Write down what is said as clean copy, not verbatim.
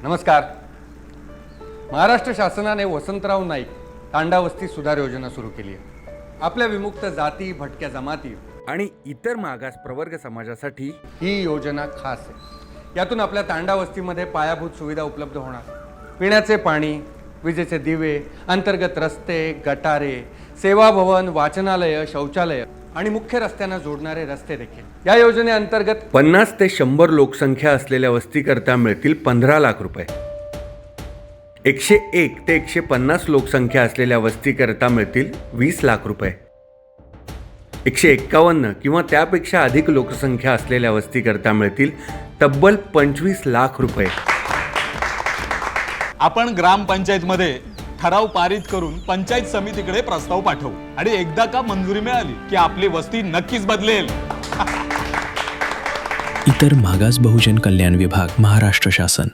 नमस्कार. महाराष्ट्र शासनाने वसंतराव नाईक तांडा वस्ती सुधार योजना सुरू केली आहे. आपल्या विमुक्त जाती, भटक्या जमाती आणि इतर मागास प्रवर्ग समाजासाठी ही योजना खास आहे. यातून आपल्या तांडा वस्तीमध्ये पायाभूत सुविधा उपलब्ध होणार. पिण्याचे पाणी, विजेचे दिवे, अंतर्गत रस्ते, गटारे, सेवा भवन, वाचनालय, शौचालय आणि मुख्य रस्त्यांना जोडणारे रस्ते देखील. या योजनेअंतर्गत 50 ते 100 लोकसंख्या असलेल्या वस्तीकरता मिळतील 15 लाख रुपये. 101 ते 150 लोकसंख्या असलेल्या वस्तीकरता मिळतील 20 लाख रुपये. 151 किंवा त्यापेक्षा अधिक लोकसंख्या असलेल्या वस्तीकरता मिळतील तब्बल 25 लाख रुपये. आपण ग्रामपंचायतमध्ये ठराव पारित करून पंचायत समितीकडे प्रस्ताव पाठवू आणि एकदा का मंजुरी मिळाली की आपली वस्ती नक्कीच बदलेल. इतर मागास बहुजन कल्याण विभाग, महाराष्ट्र शासन.